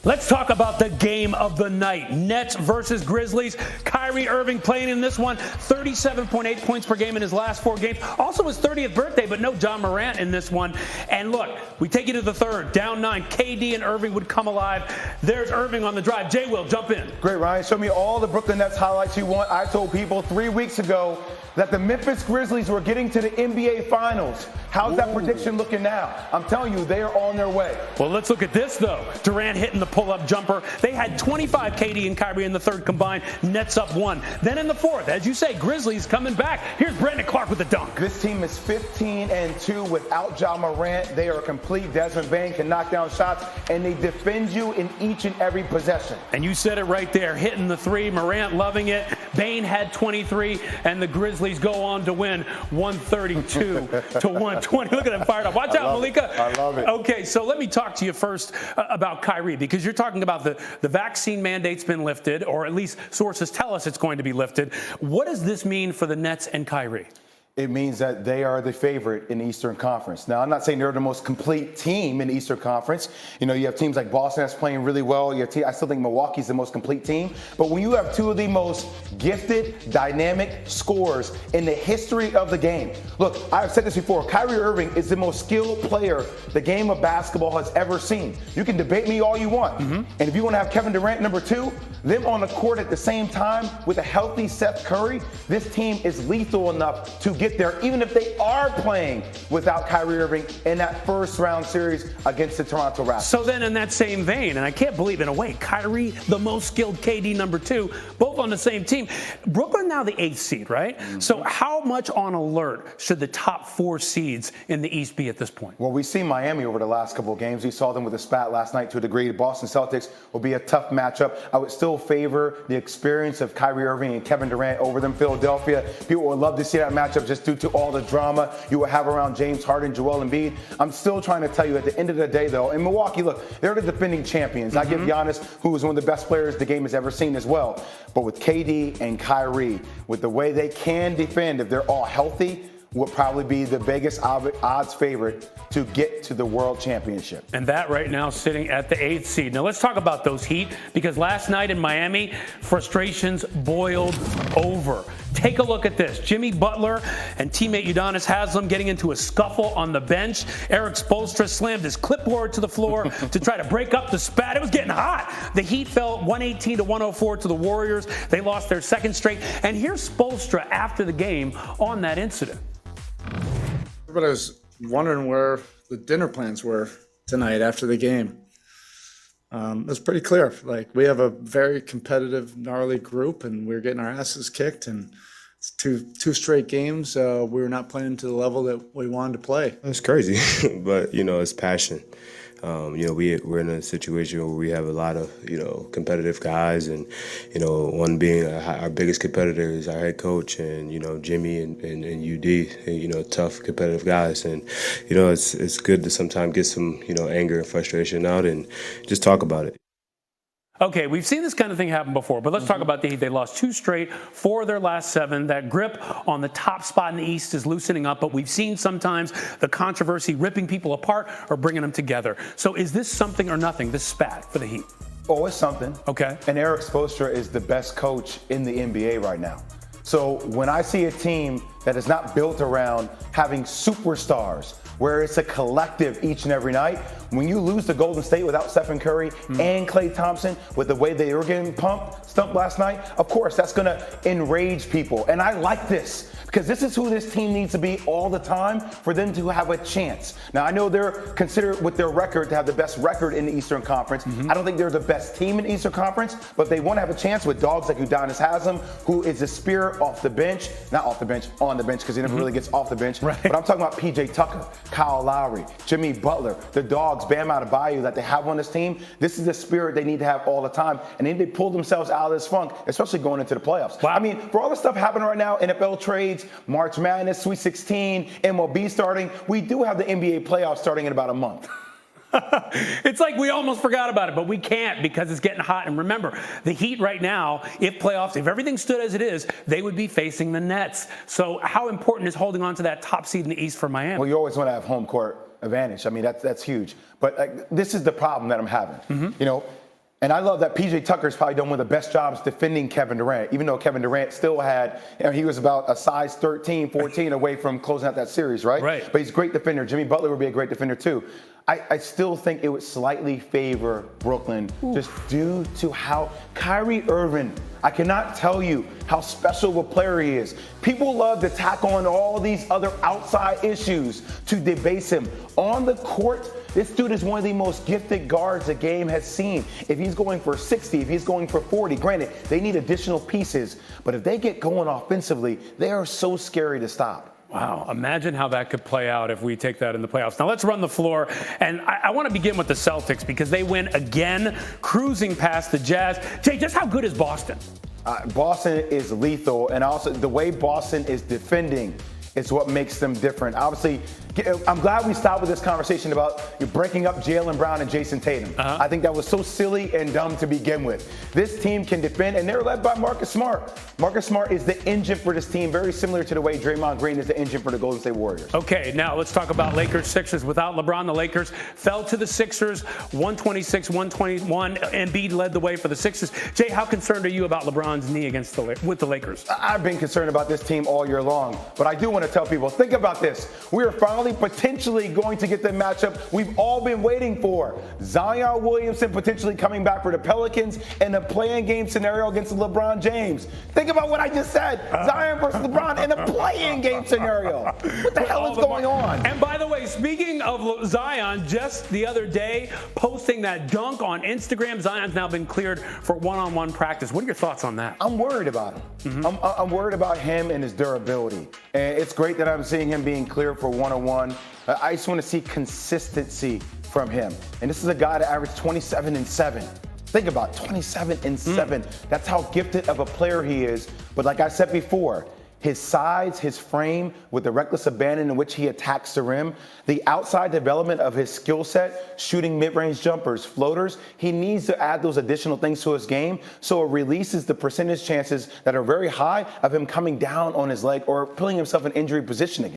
Let's talk about the game of the night. Nets versus Grizzlies. Kyrie Irving playing in this one. 37.8 points per game in his last 4 games. Also his 30th birthday, but no John Morant in this one. And look, we take you to the third. Down 9. KD and Irving would come alive. There's Irving on the drive. Jay Will, jump in. Great, Ryan. Show me all the Brooklyn Nets highlights you want. I told people 3 weeks ago that the Memphis Grizzlies were getting to the NBA Finals. How's that prediction looking now? I'm telling you, they are on their way. Well, let's look at this, though. Durant hitting the pull-up jumper. They had 25 KD and Kyrie in the third combined. Nets up 1. Then in the fourth, as you say, Grizzlies coming back. Here's Brandon Clark with the dunk. This team is 15-2 without John Morant. They are complete. Desmond Bain can knock down shots, and they defend you in each and every possession. And you said it right there, hitting the 3. Morant loving it. Bain had 23, and the Grizzlies go on to win 132 to 120. Look at them fired up. Watch out, Malika. I love it. Okay, so let me talk to you first about Kyrie, because you're talking about the vaccine mandate's been lifted, or at least sources tell us it's going to be lifted. What does this mean for the Nets and Kyrie? It means that they are the favorite in the Eastern Conference. Now, I'm not saying they're the most complete team in the Eastern Conference. You know, you have teams like Boston that's playing really well. I still think Milwaukee's the most complete team. But when you have 2 of the most gifted, dynamic scorers in the history of the game. Look, I've said this before. Kyrie Irving is the most skilled player the game of basketball has ever seen. You can debate me all you want. And if you want to have Kevin Durant number 2, them on the court at the same time with a healthy Seth Curry, this team is lethal enough to get there, even if they are playing without Kyrie Irving in that first round series against the Toronto Raptors. So then in that same vein, and I can't believe in a way, Kyrie, the most skilled, KD number 2, both on the same team. Brooklyn now the 8th seed, right? So how much on alert should the top 4 seeds in the East be at this point? Well, we've seen Miami over the last couple of games. We saw them with a spat last night to a degree. The Boston Celtics will be a tough matchup. I would still favor the experience of Kyrie Irving and Kevin Durant over them. Philadelphia, people would love to see that matchup just due to all the drama you will have around James Harden, Joel Embiid. I'm still trying to tell you at the end of the day, though, in Milwaukee, look, they're the defending champions. I give Giannis, who is one of the best players the game has ever seen as well. But with KD and Kyrie, with the way they can defend, if they're all healthy, will probably be the biggest odds favorite to get to the World Championship. And that right now sitting at the 8th seed. Now let's talk about those Heat, because last night in Miami, frustrations boiled over. Take a look at this. Jimmy Butler and teammate Udonis Haslem getting into a scuffle on the bench. Eric Spoelstra slammed his clipboard to the floor to try to break up the spat. It was getting hot. The Heat fell 118 to 104 to the Warriors. They lost their second straight. And here's Spoelstra after the game on that incident. But I was wondering where the dinner plans were tonight after the game. It was pretty clear. Like, we have a very competitive, gnarly group, and we're getting our asses kicked. And it's two straight games. We were not playing to the level that we wanted to play. It's crazy, but it's passion. We're in a situation where we have a lot of competitive guys, and one being our biggest competitor is our head coach, and Jimmy and UD, tough competitive guys, and it's good to sometimes get some anger and frustration out and just talk about it. Okay, we've seen this kind of thing happen before, but let's talk about the Heat. They lost 2 straight, 4 of their last 7. That grip on the top spot in the East is loosening up, but we've seen sometimes the controversy ripping people apart or bringing them together. So is this something or nothing, this spat for the Heat? Oh, it's something. Okay. And Eric Spoelstra is the best coach in the NBA right now. So when I see a team that is not built around having superstars, where it's a collective each and every night, when you lose to Golden State without Stephen Curry and Klay Thompson, with the way they were getting stumped last night, of course, that's going to enrage people. And I like this, because this is who this team needs to be all the time for them to have a chance. Now, I know they're considered with their record to have the best record in the Eastern Conference. I don't think they're the best team in the Eastern Conference, but they want to have a chance with dogs like Udonis Haslem, who is a spirit off the bench, not off the bench, on the bench, because he never really gets off the bench. Right. But I'm talking about PJ Tucker, Kyle Lowry, Jimmy Butler, the dogs, Bam Adebayo that they have on this team. This is the spirit they need to have all the time. And then they pull themselves out of this funk, especially going into the playoffs. Wow. I mean, for all the stuff happening right now, NFL trades, March Madness, Sweet 16, MLB starting, we do have the NBA playoffs starting in about a month. It's like we almost forgot about it, but we can't because it's getting hot. And remember, the Heat right now, if everything stood as it is, they would be facing the Nets. So how important is holding on to that top seed in the East for Miami? Well, you always want to have home court advantage. I mean, that's huge. But this is the problem that I'm having. And I love that PJ Tucker's probably done one of the best jobs defending Kevin Durant, even though Kevin Durant still had, he was about a size 13, 14 away from closing out that series, right? Right. But he's a great defender. Jimmy Butler would be a great defender too. I still think it would slightly favor Brooklyn just due to how Kyrie Irving, I cannot tell you how special of a player he is. People love to tack on all these other outside issues to debase him. On the court, this dude is one of the most gifted guards the game has seen. If he's going for 60, if he's going for 40, granted, they need additional pieces. But if they get going offensively, they are so scary to stop. Wow, imagine how that could play out if we take that in the playoffs. Now let's run the floor, and I want to begin with the Celtics because they win again, cruising past the Jazz. Jay, just how good is Boston? Boston is lethal, and also the way Boston is defending is what makes them different. Obviously, I'm glad we stopped with this conversation about you breaking up Jaylen Brown and Jason Tatum. I think that was so silly and dumb to begin with. This team can defend, and they're led by Marcus Smart. Marcus Smart is the engine for this team, very similar to the way Draymond Green is the engine for the Golden State Warriors. Okay, now let's talk about Lakers-Sixers. Without LeBron, the Lakers fell to the Sixers, 126-121. Embiid led the way for the Sixers. Jay, how concerned are you about LeBron's knee with the Lakers? I've been concerned about this team all year long, but I do want to tell people, think about this. We are finally potentially going to get the matchup we've all been waiting for. Zion Williamson potentially coming back for the Pelicans in a play-in game scenario against LeBron James. Think about what I just said. Zion versus LeBron in a play-in game scenario. What the hell is going on? And by the way, speaking of Zion, just the other day, posting that dunk on Instagram, Zion's now been cleared for one-on-one practice. What are your thoughts on that? I'm worried about him. I'm worried about him and his durability. And it's great that I'm seeing him being cleared for one-on-one. I just want to see consistency from him. And this is a guy that averaged 27-7. Think about 27-7. That's how gifted of a player he is. But like I said before, his size, his frame, with the reckless abandon in which he attacks the rim, the outside development of his skill set, shooting mid-range jumpers, floaters, he needs to add those additional things to his game so it releases the percentage chances that are very high of him coming down on his leg or putting himself in injury position again.